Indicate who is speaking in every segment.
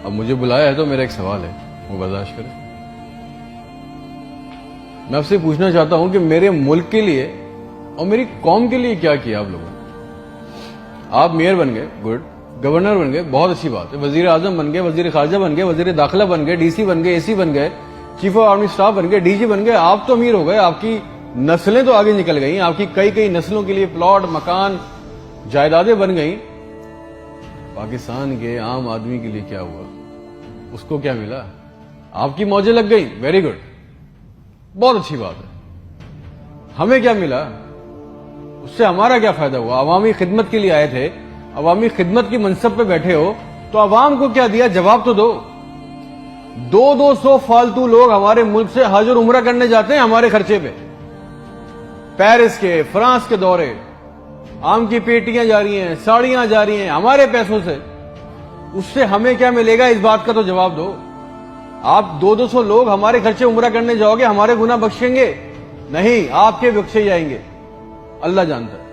Speaker 1: اب مجھے بلایا ہے تو میرا ایک سوال ہے، وہ برداشت کریں۔ میں آپ سے پوچھنا چاہتا ہوں کہ میرے ملک کے لیے اور میری قوم کے لیے کیا کیا آپ لوگوں نے؟ آپ میئر بن گئے، گڈ، گورنر بن گئے، بہت اچھی بات ہے، وزیر اعظم بن گئے، وزیر خارجہ بن گئے، وزیر داخلہ بن گئے، ڈی سی بن گئے، اے سی بن گئے، چیف آف آرمی اسٹاف بن گئے، ڈی جی بن گئے، آپ تو امیر ہو گئے، آپ کی نسلیں تو آگے نکل گئیں، آپ کی کئی نسلوں کے لیے پلاٹ، مکان، جائیدادیں بن گئیں۔ پاکستان کے عام آدمی کے لیے کیا ہوا؟ اس کو کیا ملا؟ آپ کی موجیں لگ گئی، ویری گڈ، بہت اچھی بات ہے۔ ہمیں کیا ملا؟ اس سے ہمارا کیا فائدہ ہوا؟ عوامی خدمت کے لیے آئے تھے، عوامی خدمت کی منصب پہ بیٹھے ہو تو عوام کو کیا دیا؟ جواب تو دو۔ 200 فالتو لوگ ہمارے ملک سے حج اور عمرہ کرنے جاتے ہیں ہمارے خرچے پہ، پیرس کے، فرانس کے دورے، آم کی پیٹیاں جا رہی ہیں، ساڑیاں جا رہی ہیں ہمارے پیسوں سے۔ اس سے ہمیں کیا ملے گا؟ اس بات کا تو جواب دو۔ آپ 200 لوگ ہمارے خرچے عمرہ کرنے جاؤ گے، ہمارے گناہ بخشیں گے؟ نہیں، آپ کے بخشے جائیں گے، اللہ جانتا ہے۔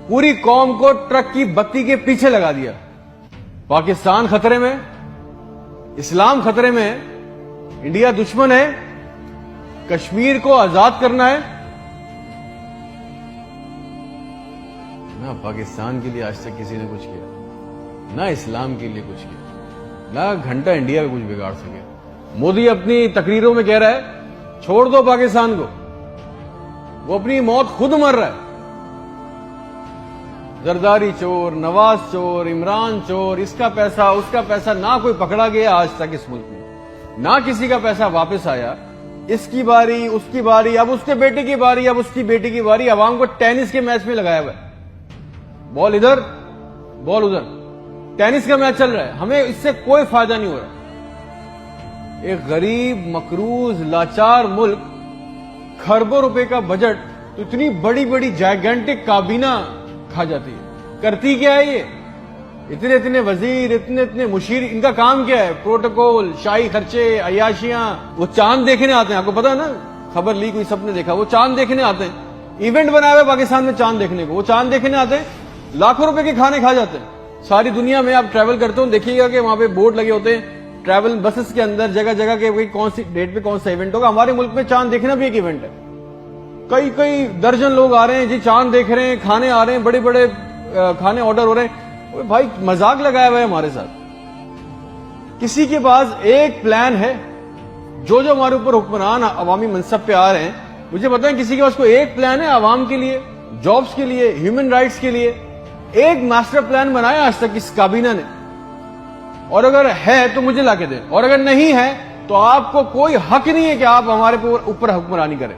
Speaker 1: پوری قوم کو ٹرک کی بتی کے پیچھے لگا دیا۔ پاکستان خطرے میں، اسلام خطرے میں، انڈیا دشمن ہے، کشمیر کو آزاد کرنا ہے۔ نہ پاکستان کے لیے آج تک کسی نے کچھ کیا، نہ اسلام کے لیے کچھ کیا، نہ گھنٹہ انڈیا کا کچھ بگاڑ سکے۔ مودی اپنی تقریروں میں کہہ رہا ہے چھوڑ دو پاکستان کو، وہ اپنی موت خود مر رہا ہے۔ زرداری چور، نواز چور، عمران چور، اس کا پیسہ نہ کوئی پکڑا گیا آج تک اس ملک میں، نہ کسی کا پیسہ واپس آیا۔ اس کی باری، اس کی باری، اب اس کے بیٹے کی باری، اب اس کی بیٹی کی باری۔ عوام کو ٹینس کے میچ میں لگایا ہوا ہے، بال ادھر بال ادھر، ٹینس کا میچ چل رہا ہے، ہمیں اس سے کوئی فائدہ نہیں ہو رہا۔ ایک غریب، مقروض، لاچار ملک، کھربوں روپے کا بجٹ تو اتنی بڑی بڑی جائگنٹک کابینہ کھا جاتی ہے۔ کرتی کیا ہے یہ؟ اتنے وزیر، اتنے مشیر، ان کا کام کیا ہے؟ پروٹوکول، شاہی خرچے، عیاشیاں۔ وہ چاند دیکھنے آتے ہیں، آپ کو پتا ہے نا، خبر لی کوئی، سب نے دیکھا، وہ چاند دیکھنے آتے ہیں، ایونٹ بنایا ہوا پاکستان میں چاند دیکھنے کو، وہ چاند دیکھنے آتے ہیں، لاکھوں روپے کے کھانے کھا جاتے ہیں۔ ساری دنیا میں آپ ٹریول کرتے ہو، دیکھیے گا کہ وہاں پہ بورڈ لگے ہوتے ہیں ٹریول بسز کے اندر، جگہ جگہ کے کون سی ڈیٹ پہ کون سا ایونٹ ہوگا۔ ہمارے ملک میں چاند دیکھنا بھی ایک ایونٹ ہے، کئی درجن لوگ آ رہے ہیں جی، چاند دیکھ رہے ہیں، کھانے آ رہے ہیں، بڑے بڑے کھانے آرڈر ہو رہے ہیں۔ بھائی مذاق لگایا ہوا ہے ہمارے ساتھ۔ کسی کے پاس ایک پلان ہے؟ جو ہمارے اوپر حکمران عوامی منصب پہ آ رہے ہیں، مجھے بتائیں کسی کے پاس کوئی ایک پلان ہے عوام کے لیے، جابز کے لیے، ہیومن رائٹس کے لیے؟ ایک ماسٹر پلان بنایا آج تک اس کابینہ نے؟ اور اگر ہے تو مجھے لا کے دیں، اور اگر نہیں ہے تو آپ کو کوئی حق نہیں ہے کہ آپ ہمارے اوپر حکمرانی کریں۔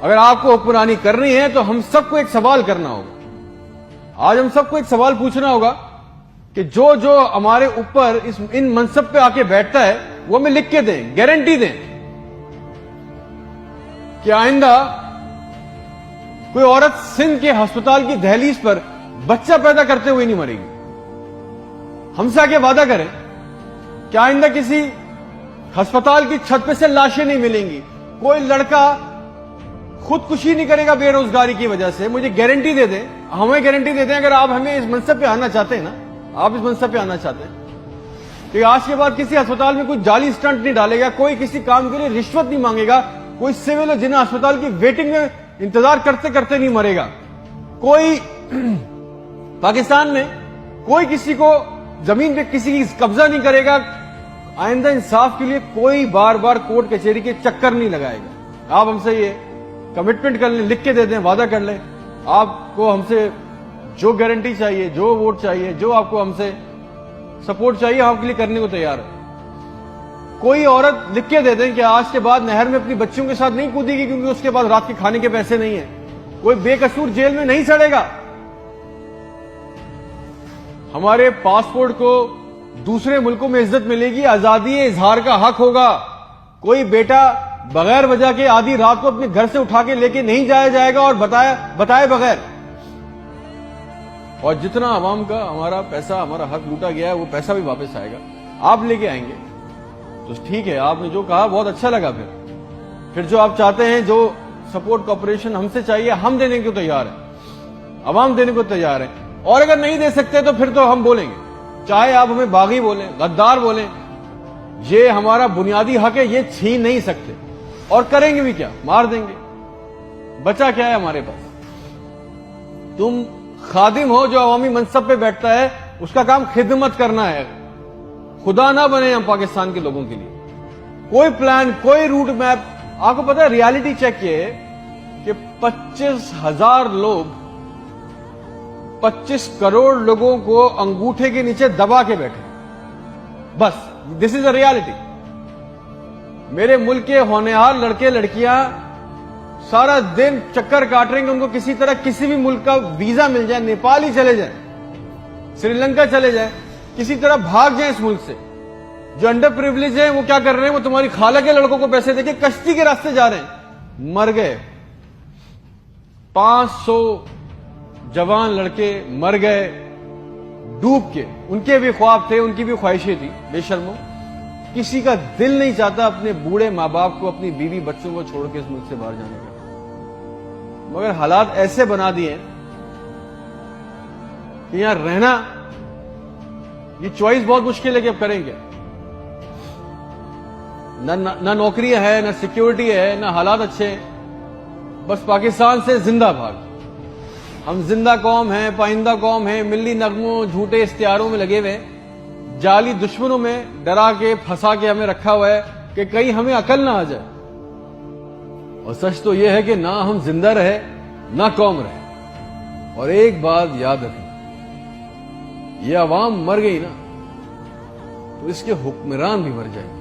Speaker 1: اگر آپ کو حکمرانی کرنی ہے تو ہم سب کو ایک سوال کرنا ہوگا۔ آج ہم سب کو ایک سوال پوچھنا ہوگا کہ جو ہمارے اوپر ان منصب پہ آ کے بیٹھتا ہے وہ ہمیں لکھ کے دیں، گارنٹی دیں کہ آئندہ کوئی عورت سندھ کے ہسپتال کی دہلیز پر بچہ پیدا کرتے ہوئے نہیں مرے گی۔ ہم سے آگے وعدہ کریں کہ آئندہ کسی ہسپتال کی چھت پہ سے لاشیں نہیں ملیں گی، کوئی لڑکا خودکشی نہیں کرے گا بے روزگاری کی وجہ سے۔ مجھے گارنٹی دے دیں، ہمیں گارنٹی دے دیں، اگر آپ ہمیں اس منصب پہ آنا چاہتے ہیں نا، آپ اس منصب پہ آنا چاہتے ہیں کہ آج کے بعد کسی ہسپتال میں کوئی جعلی سٹنٹ نہیں ڈالے گا، کوئی کسی کام کے لیے رشوت نہیں مانگے گا، کوئی سول اور جنہ ہسپتال کی ویٹنگ میں انتظار کرتے کرتے نہیں مرے گا، کوئی پاکستان میں کوئی کسی کو زمین پہ کسی کی قبضہ نہیں کرے گا، آئندہ انصاف کے لیے کوئی بار بار کورٹ کچہری کے چکر نہیں لگائے گا۔ آپ ہم سے یہ کمٹمنٹ کر لیں، لکھ کے دے دیں، وعدہ کر لیں، آپ کو ہم سے جو گارنٹی چاہیے، جو ووٹ چاہیے، جو آپ کو ہم سے سپورٹ چاہیے، ہم آپ کے لیے کرنے کو تیار ہے۔ کوئی عورت لکھ کے دے دیں کہ آج کے بعد نہر میں اپنی بچیوں کے ساتھ نہیں کودے گی کیونکہ اس کے بعد رات کے کھانے کے پیسے نہیں ہیں، کوئی بے قصور جیل میں نہیں سڑے گا، ہمارے پاسپورٹ کو دوسرے ملکوں میں عزت ملے گی، آزادی اظہار کا حق ہوگا، کوئی بیٹا بغیر وجہ کے آدھی رات کو اپنے گھر سے اٹھا کے لے کے نہیں جایا جائے گا اور بتائے بغیر۔ اور جتنا عوام کا ہمارا پیسہ، ہمارا حق لوٹا گیا ہے، وہ پیسہ بھی واپس آئے گا، آپ لے کے آئیں گے تو ٹھیک ہے۔ آپ نے جو کہا بہت اچھا لگا، پھر جو آپ چاہتے ہیں، جو سپورٹ کوپریشن ہم سے چاہیے، ہم دینے کو تیار ہیں، عوام دینے کو تیار ہے، اور اگر نہیں دے سکتے تو پھر تو ہم بولیں گے چاہے آپ ہمیں باغی بولیں، غدار بولیں، یہ ہمارا بنیادی حق ہے، یہ چھین نہیں سکتے، اور کریں گے بھی کیا؟ مار دیں گے۔ بچا کیا ہے ہمارے پاس؟ تم خادم ہو جو عوامی منصب پہ بیٹھتا ہے، اس کا کام خدمت کرنا ہے، خدا نہ بنے ہم پاکستان کے لوگوں کے لیے۔ کوئی پلان، کوئی روٹ میپ، آپ کو پتا ہے ریالٹی چیک یہ ہے کہ 25,000 لوگ 25 کروڑ لوگوں کو انگوٹھے کے نیچے دبا کے بیٹھے، بس دس از اے ریالٹی۔ میرے ملک کے ہونہار لڑکے لڑکیاں سارا دن چکر کاٹ رہے ہیں کہ ان کو کسی طرح کسی بھی ملک کا ویزا مل جائے، نیپال ہی چلے جائیں، سری لنکا چلے جائیں، کسی طرح بھاگ جائیں اس ملک سے۔ جو انڈر پریویلیج ہیں وہ کیا کر رہے ہیں؟ وہ تمہاری خالہ کے لڑکوں کو پیسے دے کے کشتی کے راستے جا رہے ہیں، مر گئے۔ 500 جوان لڑکے مر گئے ڈوب کے، ان کے بھی خواب تھے، ان کی بھی خواہشیں تھی، بے شرمو۔ کسی کا دل نہیں چاہتا اپنے بوڑھے ماں باپ کو، اپنی بیوی بچوں کو چھوڑ کے اس ملک سے باہر جانے کا، مگر حالات ایسے بنا دیے کہ یہاں رہنا، یہ چوائس بہت مشکل ہے کہ اب کریں گے۔ نہ نوکری ہے، نہ سیکیورٹی ہے، نہ حالات اچھے ہیں، بس پاکستان سے زندہ بھاگ۔ ہم زندہ قوم ہیں، پائندہ قوم ہیں، ملی نغموں، جھوٹے اشتہاروں میں لگے ہوئے، جعلی دشمنوں میں ڈرا کے پھنسا کے ہمیں رکھا ہوا ہے کہ کہیں ہمیں عقل نہ آ جائے۔ اور سچ تو یہ ہے کہ نہ ہم زندہ رہے نہ قوم رہے۔ اور ایک بات یاد رکھنا، یہ عوام مر گئی نا تو اس کے حکمران بھی مر جائیں گے۔